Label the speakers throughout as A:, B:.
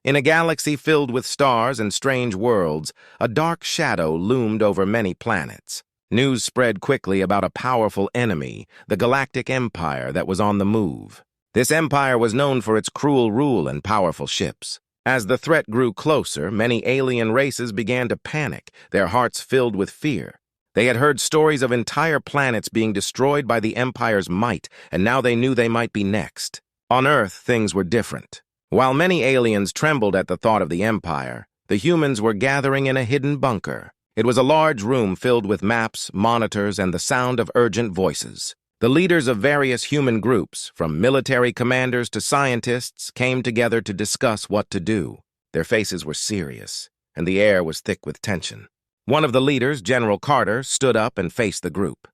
A: In a galaxy filled with stars and strange worlds, a dark shadow loomed over many planets. News spread quickly about a powerful enemy, the Galactic Empire, that was on the move. This empire was known for its cruel rule and powerful ships. As the threat grew closer, many alien races began to panic, their hearts filled with fear. They had heard stories of entire planets being destroyed by the Empire's might, and now they knew they might be next. On Earth, things were different. While many aliens trembled at the thought of the Empire, the humans were gathering in a hidden bunker. It was a large room filled with maps, monitors, and the sound of urgent voices. The leaders of various human groups, from military commanders to scientists, came together to discuss what to do. Their faces were serious, and the air was thick with tension. One of the leaders, General Carter, stood up and faced the group.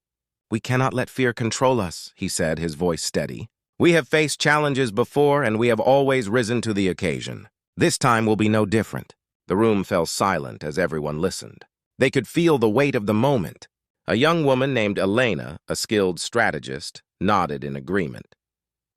A: "We cannot let fear control us," he said, his voice steady. "We have faced challenges before, and we have always risen to the occasion. This time will be no different." The room fell silent as everyone listened. They could feel the weight of the moment. A young woman named Elena, a skilled strategist, nodded in agreement.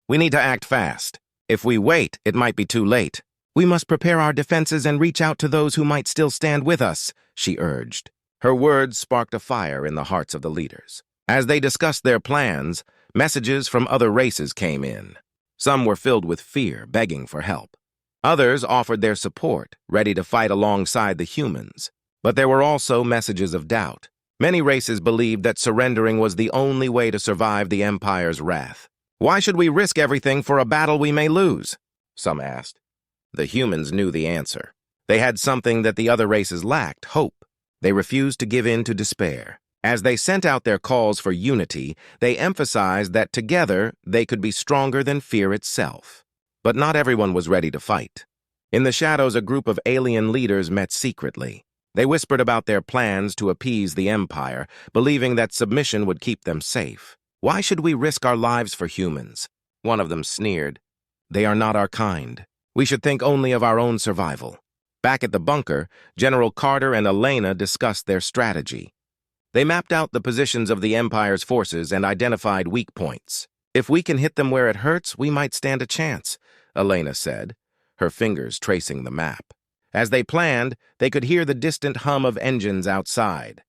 A: "We need to act fast. If we wait, it might be too late. We must prepare our defenses and reach out to those who might still stand with us," she urged. Her words sparked a fire in the hearts of the leaders. As they discussed their plans, messages from other races came in. Some were filled with fear, begging for help. Others offered their support, ready to fight alongside the humans. But there were also messages of doubt. Many races believed that surrendering was the only way to survive the Empire's wrath. "Why should we risk everything for a battle we may lose?" some asked. The humans knew the answer. They had something that the other races lacked: hope. They refused to give in to despair. As they sent out their calls for unity, they emphasized that together they could be stronger than fear itself. But not everyone was ready to fight. In the shadows, a group of alien leaders met secretly. They whispered about their plans to appease the Empire, believing that submission would keep them safe. "Why should we risk our lives for humans?" one of them sneered. "They are not our kind. We should think only of our own survival." Back at the bunker, General Carter and Elena discussed their strategy. They mapped out the positions of the Empire's forces and identified weak points. "If we can hit them where it hurts, we might stand a chance," Elena said, her fingers tracing the map. As they planned, they could hear the distant hum of engines outside.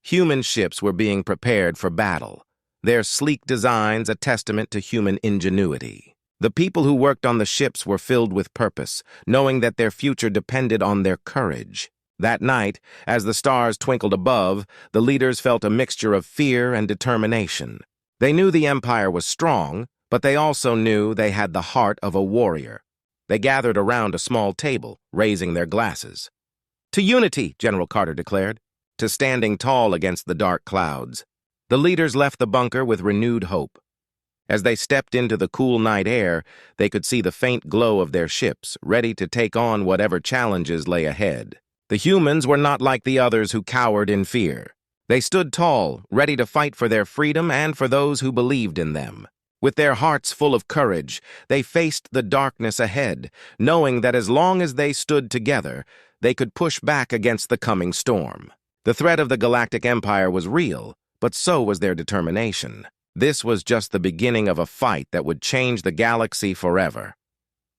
A: Human ships were being prepared for battle, their sleek designs a testament to human ingenuity. The people who worked on the ships were filled with purpose, knowing that their future depended on their courage. That night, as the stars twinkled above, the leaders felt a mixture of fear and determination. They knew the Empire was strong, but they also knew they had the heart of a warrior. They gathered around a small table, raising their glasses. "To unity," General Carter declared, "to standing tall against the dark clouds." The leaders left the bunker with renewed hope. As they stepped into the cool night air, they could see the faint glow of their ships, ready to take on whatever challenges lay ahead. The humans were not like the others who cowered in fear. They stood tall, ready to fight for their freedom and for those who believed in them. With their hearts full of courage, they faced the darkness ahead, knowing that as long as they stood together, they could push back against the coming storm. The threat of the Galactic Empire was real, but so was their determination. This was just the beginning of a fight that would change the galaxy forever.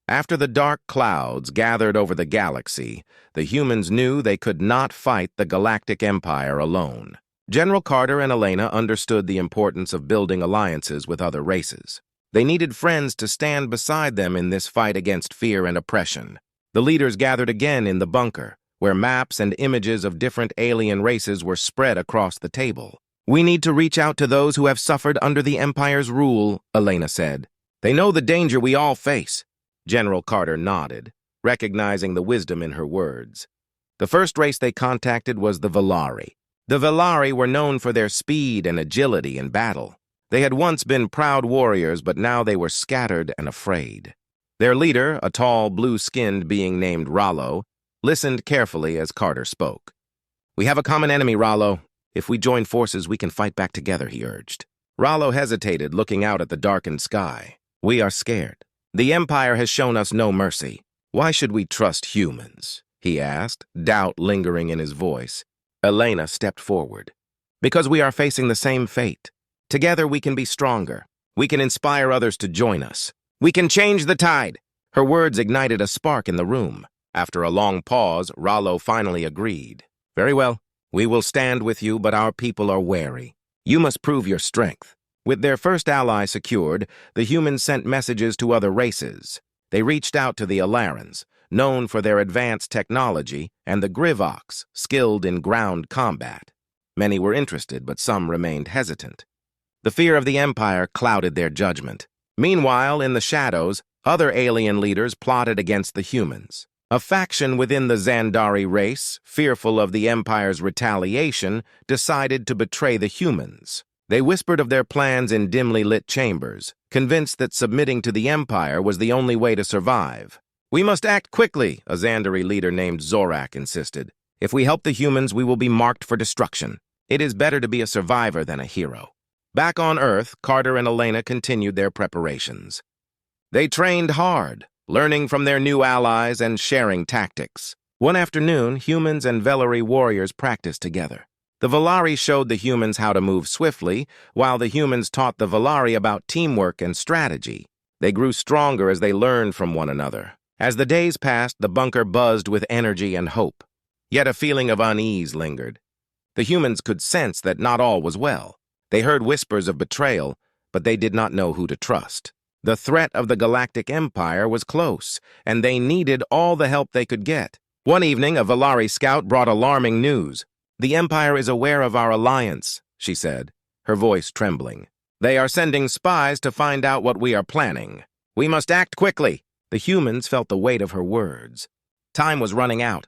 A: After the dark clouds gathered over the galaxy, the humans knew they could not fight the Galactic Empire alone. General Carter and Elena understood the importance of building alliances with other races. They needed friends to stand beside them in this fight against fear and oppression. The leaders gathered again in the bunker, where maps and images of different alien races were spread across the table. "We need to reach out to those who have suffered under the Empire's rule," Elena said. "They know the danger we all face." General Carter nodded, recognizing the wisdom in her words. The first race they contacted was the Velari. The Velari were known for their speed and agility in battle. They had once been proud warriors, but now they were scattered and afraid. Their leader, a tall, blue-skinned being named Rollo, listened carefully as Carter spoke. "We have a common enemy, Rollo. If we join forces, we can fight back together," he urged. Rollo hesitated, looking out at the darkened sky. "We are scared. The Empire has shown us no mercy. Why should we trust humans?" he asked, doubt lingering in his voice. Elena stepped forward. "Because we are facing the same fate. Together we can be stronger. We can inspire others to join us. We can change the tide." Her words ignited a spark in the room. After a long pause, Rollo finally agreed. Very well. We will stand with you, but our people are wary. You must prove your strength. With their first ally secured, the humans sent messages to other races. They reached out to the Alarans, known for their advanced technology, and the Grivocs, skilled in ground combat. Many were interested, but some remained hesitant. The fear of the Empire clouded their judgment. Meanwhile, in the shadows, other alien leaders plotted against the humans. A faction within the Xandari race, fearful of the Empire's retaliation, decided to betray the humans. They whispered of their plans in dimly lit chambers, convinced that submitting to the Empire was the only way to survive. We must act quickly, a Xandari leader named Zorak insisted. If we help the humans, we will be marked for destruction. It is better to be a survivor than a hero. Back on Earth, Carter and Elena continued their preparations. They trained hard, learning from their new allies and sharing tactics. One afternoon, humans and Velari warriors practiced together. The Velari showed the humans how to move swiftly, while the humans taught the Velari about teamwork and strategy. They grew stronger as they learned from one another. As the days passed, the bunker buzzed with energy and hope. Yet a feeling of unease lingered. The humans could sense that not all was well. They heard whispers of betrayal, but they did not know who to trust. The threat of the Galactic Empire was close, and they needed all the help they could get. One evening, a Velari scout brought alarming news. The Empire is aware of our alliance, she said, her voice trembling. They are sending spies to find out what we are planning. We must act quickly. The humans felt the weight of her words. Time was running out.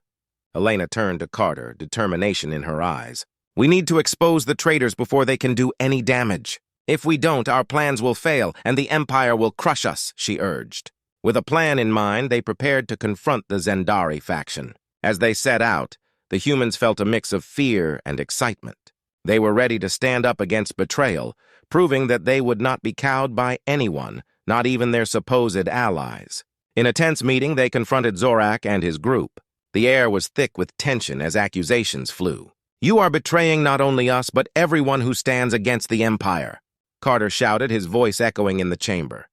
A: Elena turned to Carter, determination in her eyes. We need to expose the traitors before they can do any damage. If we don't, our plans will fail, and the Empire will crush us, she urged. With a plan in mind, they prepared to confront the Xandari faction. As they set out, the humans felt a mix of fear and excitement. They were ready to stand up against betrayal, proving that they would not be cowed by anyone, not even their supposed allies. In a tense meeting, they confronted Zorak and his group. The air was thick with tension as accusations flew. You are betraying not only us, but everyone who stands against the Empire, Carter shouted, his voice echoing in the chamber.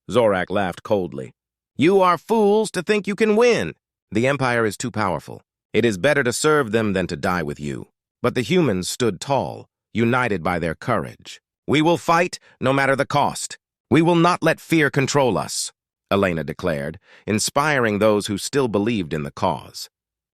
A: Zorak laughed coldly. You are fools to think you can win. The Empire is too powerful. It is better to serve them than to die with you. But the humans stood tall, united by their courage. We will fight, no matter the cost. We will not let fear control us, Elena declared, inspiring those who still believed in the cause.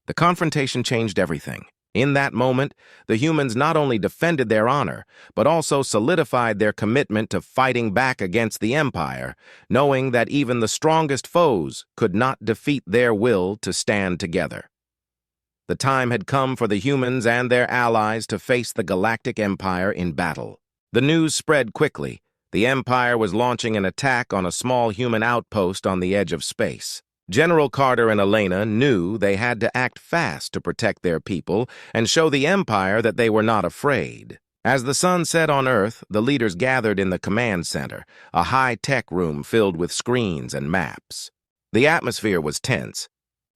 A: The confrontation changed everything. In that moment, the humans not only defended their honor, but also solidified their commitment to fighting back against the Empire, knowing that even the strongest foes could not defeat their will to stand together. The time had come for the humans and their allies to face the Galactic Empire in battle. The news spread quickly. The Empire was launching an attack on a small human outpost on the edge of space. General Carter and Elena knew they had to act fast to protect their people and show the Empire that they were not afraid. As the sun set on Earth, the leaders gathered in the command center, a high-tech room filled with screens and maps. The atmosphere was tense.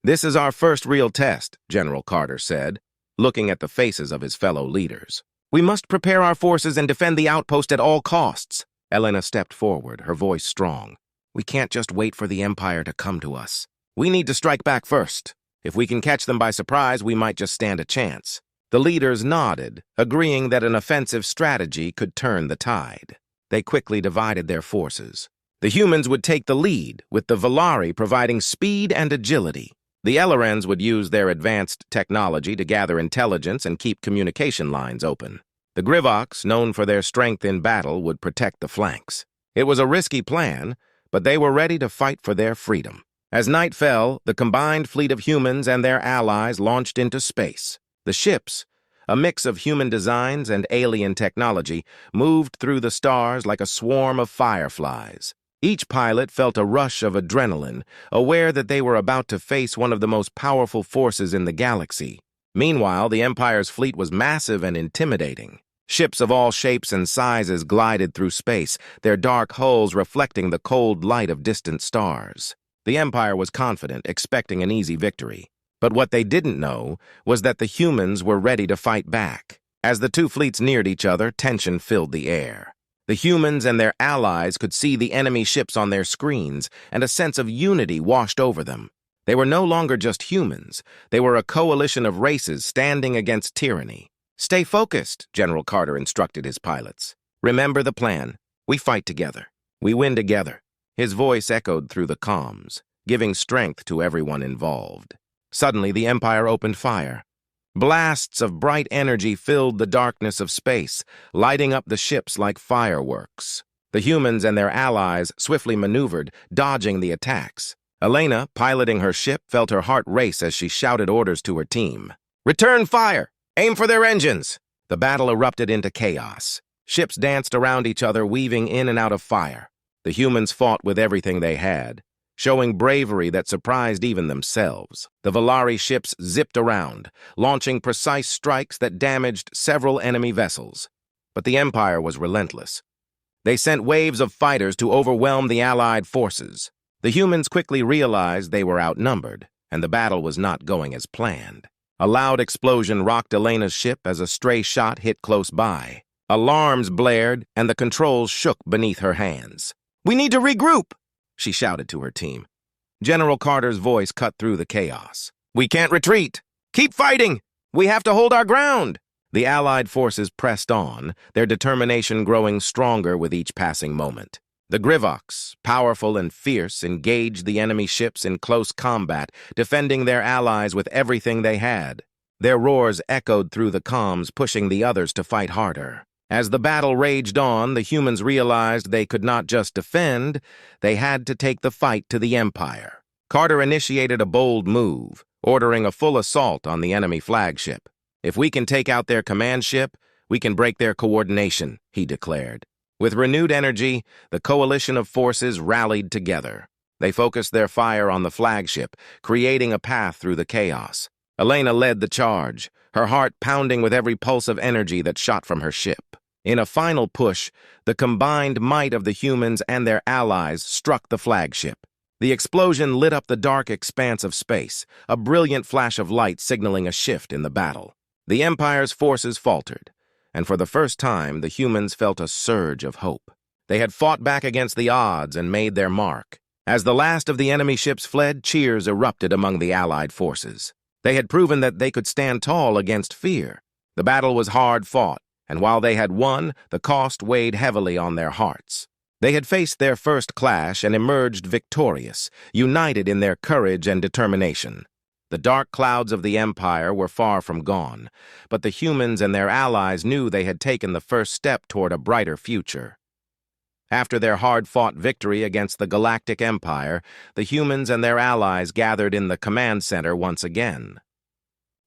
A: This is our first real test, General Carter said, looking at the faces of his fellow leaders. We must prepare our forces and defend the outpost at all costs. Elena stepped forward, her voice strong. We can't just wait for the Empire to come to us. We need to strike back first. If we can catch them by surprise, we might just stand a chance. The leaders nodded, agreeing that an offensive strategy could turn the tide. They quickly divided their forces. The humans would take the lead, with the Velari providing speed and agility. The Elorans would use their advanced technology to gather intelligence and keep communication lines open. The Grivocs, known for their strength in battle, would protect the flanks. It was a risky plan, but they were ready to fight for their freedom. As night fell, the combined fleet of humans and their allies launched into space. The ships, a mix of human designs and alien technology, moved through the stars like a swarm of fireflies. Each pilot felt a rush of adrenaline, aware that they were about to face one of the most powerful forces in the galaxy. Meanwhile, the Empire's fleet was massive and intimidating. Ships of all shapes and sizes glided through space, their dark hulls reflecting the cold light of distant stars. The Empire was confident, expecting an easy victory. But what they didn't know was that the humans were ready to fight back. As the two fleets neared each other, tension filled the air. The humans and their allies could see the enemy ships on their screens, and a sense of unity washed over them. They were no longer just humans. They were a coalition of races standing against tyranny. "Stay focused," General Carter instructed his pilots. "Remember the plan. We fight together. We win together." His voice echoed through the comms, giving strength to everyone involved. Suddenly, the Empire opened fire. Blasts of bright energy filled the darkness of space, lighting up the ships like fireworks. The humans and their allies swiftly maneuvered, dodging the attacks. Elena, piloting her ship, felt her heart race as she shouted orders to her team. "Return fire! Aim for their engines!" The battle erupted into chaos. Ships danced around each other, weaving in and out of fire. The humans fought with everything they had, showing bravery that surprised even themselves. The Valari ships zipped around, launching precise strikes that damaged several enemy vessels. But the Empire was relentless. They sent waves of fighters to overwhelm the Allied forces. The humans quickly realized they were outnumbered, and the battle was not going as planned. A loud explosion rocked Elena's ship as a stray shot hit close by. Alarms blared, and the controls shook beneath her hands. "We need to regroup," she shouted to her team. General Carter's voice cut through the chaos. "We can't retreat. Keep fighting. We have to hold our ground." The Allied forces pressed on, their determination growing stronger with each passing moment. The Grivoks, powerful and fierce, engaged the enemy ships in close combat, defending their allies with everything they had. Their roars echoed through the comms, pushing the others to fight harder. As the battle raged on, the humans realized they could not just defend, they had to take the fight to the Empire. Carter initiated a bold move, ordering a full assault on the enemy flagship. "If we can take out their command ship, we can break their coordination," he declared. With renewed energy, the coalition of forces rallied together. They focused their fire on the flagship, creating a path through the chaos. Elena led the charge, her heart pounding with every pulse of energy that shot from her ship. In a final push, the combined might of the humans and their allies struck the flagship. The explosion lit up the dark expanse of space, a brilliant flash of light signaling a shift in the battle. The Empire's forces faltered, and for the first time, the humans felt a surge of hope. They had fought back against the odds and made their mark. As the last of the enemy ships fled, cheers erupted among the Allied forces. They had proven that they could stand tall against fear. The battle was hard fought, and while they had won, the cost weighed heavily on their hearts. They had faced their first clash and emerged victorious, united in their courage and determination. The dark clouds of the Empire were far from gone, but the humans and their allies knew they had taken the first step toward a brighter future. After their hard-fought victory against the Galactic Empire, the humans and their allies gathered in the command center once again.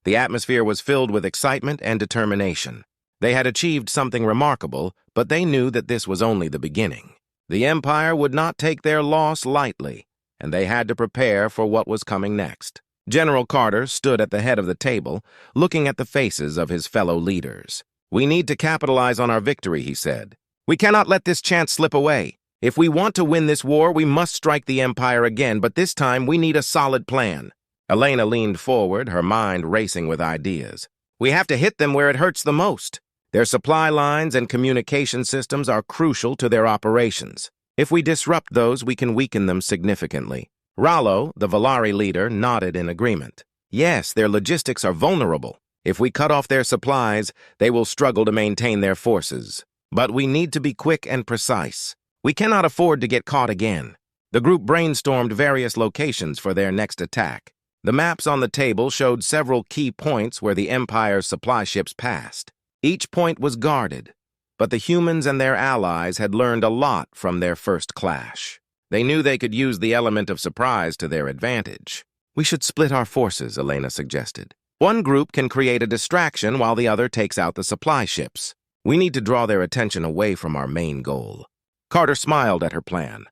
A: The atmosphere was filled with excitement and determination. They had achieved something remarkable, but they knew that this was only the beginning. The Empire would not take their loss lightly, and they had to prepare for what was coming next. General Carter stood at the head of the table, looking at the faces of his fellow leaders. "We need to capitalize on our victory," he said. "We cannot let this chance slip away. If we want to win this war, we must strike the Empire again, but this time we need a solid plan." Elena leaned forward, her mind racing with ideas. "We have to hit them where it hurts the most. Their supply lines and communication systems are crucial to their operations. If we disrupt those, we can weaken them significantly." Rollo, the Valari leader, nodded in agreement. "Yes, their logistics are vulnerable. If we cut off their supplies, they will struggle to maintain their forces. But we need to be quick and precise. We cannot afford to get caught again." The group brainstormed various locations for their next attack. The maps on the table showed several key points where the Empire's supply ships passed. Each point was guarded, but the humans and their allies had learned a lot from their first clash. They knew they could use the element of surprise to their advantage. "We should split our forces," Elena suggested. "One group can create a distraction while the other takes out the supply ships. We need to draw their attention away from our main goal." Carter smiled at her plan.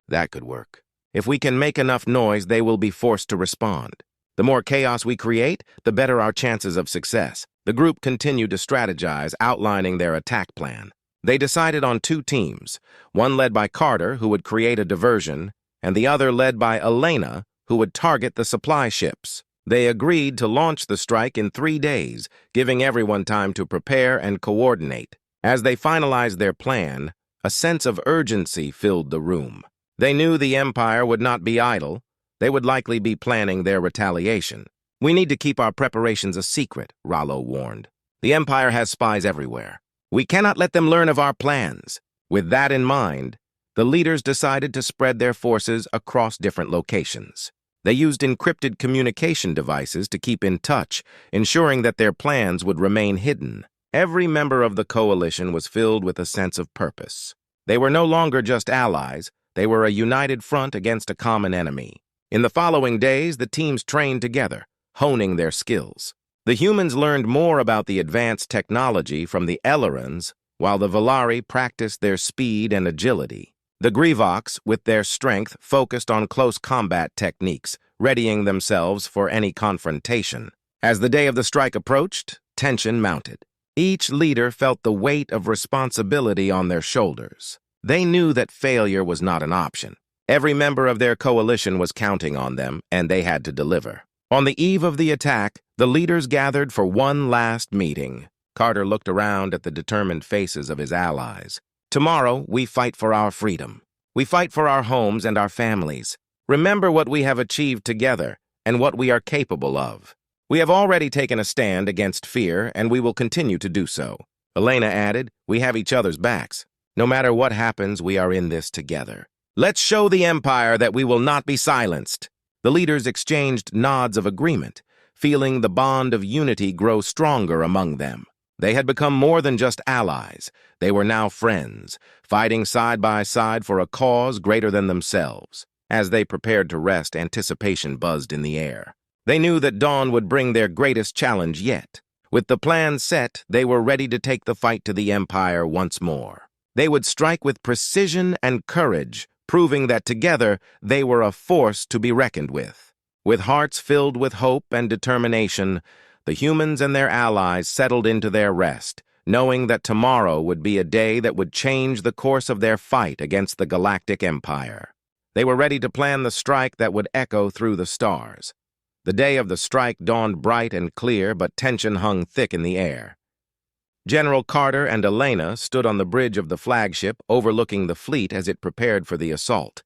A: "That could work. If we can make enough noise, they will be forced to respond. The more chaos we create, the better our chances of success." The group continued to strategize, outlining their attack plan. They decided on two teams, one led by Carter, who would create a diversion, and the other led by Elena, who would target the supply ships. They agreed to launch the strike in 3 days, giving everyone time to prepare and coordinate. As they finalized their plan, A sense of urgency filled the room. They knew the Empire would not be idle. They would likely be planning their retaliation. "We need to keep our preparations a secret," Rollo warned. "The Empire has spies everywhere. We cannot let them learn of our plans." With that in mind, the leaders decided to spread their forces across different locations. They used encrypted communication devices to keep in touch, ensuring that their plans would remain hidden. Every member of the coalition was filled with a sense of purpose. They were no longer just allies, they were a united front against a common enemy. In the following days, the teams trained together, honing their skills. The humans learned more about the advanced technology from the Ellerons, while the Volari practiced their speed and agility. The Grivox, with their strength, focused on close combat techniques, readying themselves for any confrontation. As the day of the strike approached, tension mounted. Each leader felt the weight of responsibility on their shoulders. They knew that failure was not an option. Every member of their coalition was counting on them, and they had to deliver. On the eve of the attack, the leaders gathered for one last meeting. Carter looked around at the determined faces of his allies. "Tomorrow, we fight for our freedom. We fight for our homes and our families. Remember what we have achieved together and what we are capable of. We have already taken a stand against fear, and we will continue to do so." Elena added, "We have each other's backs. No matter what happens, we are in this together. Let's show the Empire that we will not be silenced." The leaders exchanged nods of agreement, feeling the bond of unity grow stronger among them. They had become more than just allies. They were now friends, fighting side by side for a cause greater than themselves. As they prepared to rest, anticipation buzzed in the air. They knew that dawn would bring their greatest challenge yet. With the plan set, they were ready to take the fight to the Empire once more. They would strike with precision and courage, proving that together they were a force to be reckoned with. With hearts filled with hope and determination, the humans and their allies settled into their rest, knowing that tomorrow would be a day that would change the course of their fight against the Galactic Empire. They were ready to plan the strike that would echo through the stars. The day of the strike dawned bright and clear, but tension hung thick in the air. General Carter and Elena stood on the bridge of the flagship, overlooking the fleet as it prepared for the assault.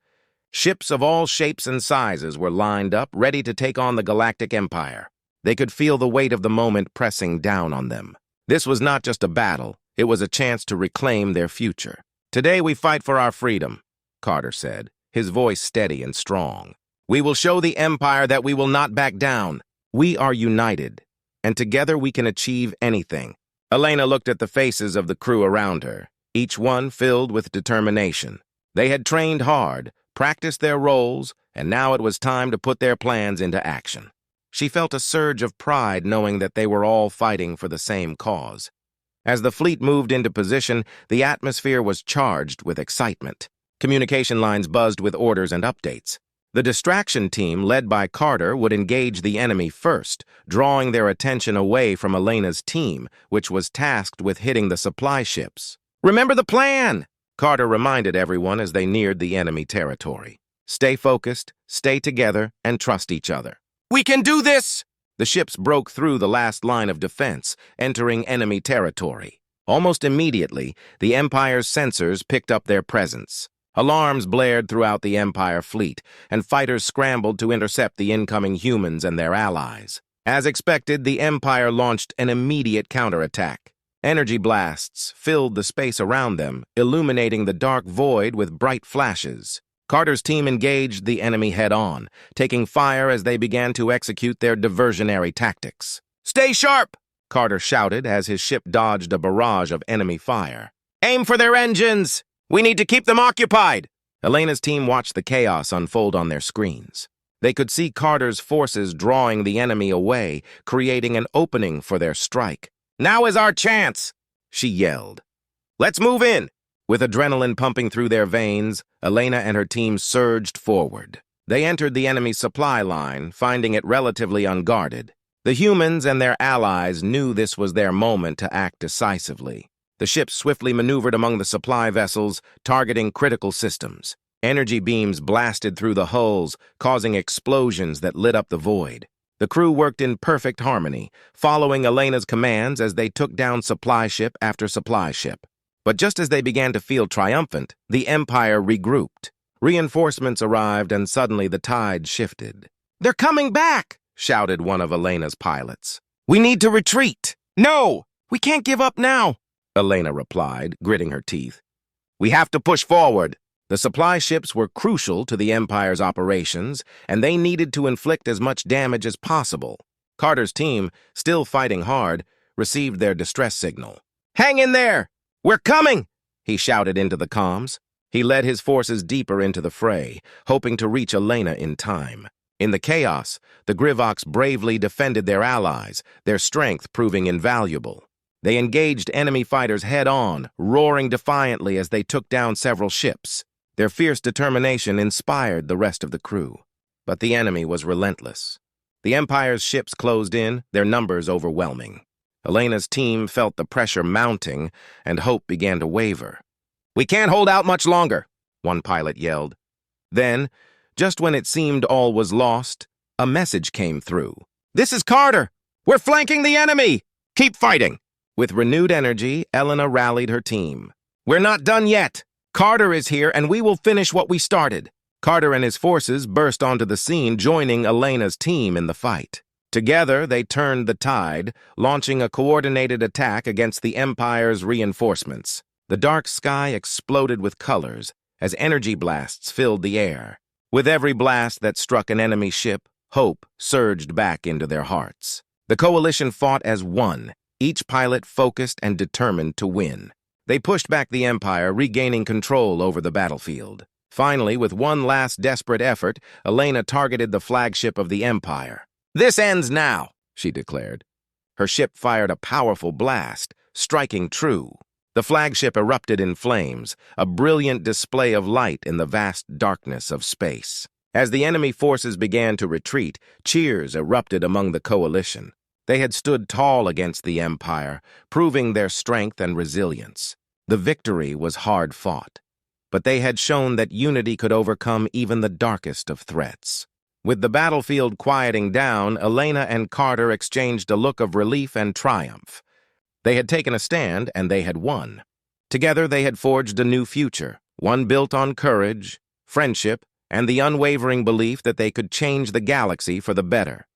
A: Ships of all shapes and sizes were lined up, ready to take on the Galactic Empire. They could feel the weight of the moment pressing down on them. This was not just a battle, it was a chance to reclaim their future. "Today we fight for our freedom," Carter said, his voice steady and strong. "We will show the Empire that we will not back down. We are united, and together we can achieve anything." Elena looked at the faces of the crew around her, each one filled with determination. They had trained hard, practiced their roles, and now it was time to put their plans into action. She felt a surge of pride knowing that they were all fighting for the same cause. As the fleet moved into position, the atmosphere was charged with excitement. Communication lines buzzed with orders and updates. The distraction team, led by Carter, would engage the enemy first, drawing their attention away from Elena's team, which was tasked with hitting the supply ships. "Remember the plan!" Carter reminded everyone as they neared the enemy territory. "Stay focused, stay together, and trust each other." "We can do this!" The ships broke through the last line of defense, entering enemy territory. Almost immediately, the Empire's sensors picked up their presence. Alarms blared throughout the Empire fleet, and fighters scrambled to intercept the incoming humans and their allies. As expected, the Empire launched an immediate counterattack. Energy blasts filled the space around them, illuminating the dark void with bright flashes. Carter's team engaged the enemy head-on, taking fire as they began to execute their diversionary tactics. "Stay sharp!" Carter shouted as his ship dodged a barrage of enemy fire. "Aim for their engines! We need to keep them occupied!" Elena's team watched the chaos unfold on their screens. They could see Carter's forces drawing the enemy away, creating an opening for their strike. "Now is our chance!" she yelled. "Let's move in!" With adrenaline pumping through their veins, Elena and her team surged forward. They entered the enemy's supply line, finding it relatively unguarded. The humans and their allies knew this was their moment to act decisively. The ships swiftly maneuvered among the supply vessels, targeting critical systems. Energy beams blasted through the hulls, causing explosions that lit up the void. The crew worked in perfect harmony, following Elena's commands as they took down supply ship after supply ship. But just as they began to feel triumphant, the Empire regrouped. Reinforcements arrived, and suddenly the tide shifted. "They're coming back!" shouted one of Elena's pilots. "We need to retreat!" "No! We can't give up now!" Elena replied, gritting her teeth. "We have to push forward." The supply ships were crucial to the Empire's operations, and they needed to inflict as much damage as possible. Carter's team, still fighting hard, received their distress signal. "Hang in there! We're coming!" he shouted into the comms. He led his forces deeper into the fray, hoping to reach Elena in time. In the chaos, the Grivox bravely defended their allies, their strength proving invaluable. They engaged enemy fighters head-on, roaring defiantly as they took down several ships. Their fierce determination inspired the rest of the crew. But the enemy was relentless. The Empire's ships closed in, their numbers overwhelming. Elena's team felt the pressure mounting, and hope began to waver. "We can't hold out much longer," one pilot yelled. Then, just when it seemed all was lost, a message came through. "This is Carter! We're flanking the enemy! Keep fighting!" With renewed energy, Elena rallied her team. "We're not done yet! Carter is here, and we will finish what we started." Carter and his forces burst onto the scene, joining Elena's team in the fight. Together, they turned the tide, launching a coordinated attack against the Empire's reinforcements. The dark sky exploded with colors as energy blasts filled the air. With every blast that struck an enemy ship, hope surged back into their hearts. The coalition fought as one, each pilot focused and determined to win. They pushed back the Empire, regaining control over the battlefield. Finally, with one last desperate effort, Elena targeted the flagship of the Empire. "This ends now," she declared. Her ship fired a powerful blast, striking true. The flagship erupted in flames, a brilliant display of light in the vast darkness of space. As the enemy forces began to retreat, cheers erupted among the coalition. They had stood tall against the Empire, proving their strength and resilience. The victory was hard fought, but they had shown that unity could overcome even the darkest of threats. With the battlefield quieting down, Elena and Carter exchanged a look of relief and triumph. They had taken a stand, and they had won. Together they had forged a new future, one built on courage, friendship, and the unwavering belief that they could change the galaxy for the better.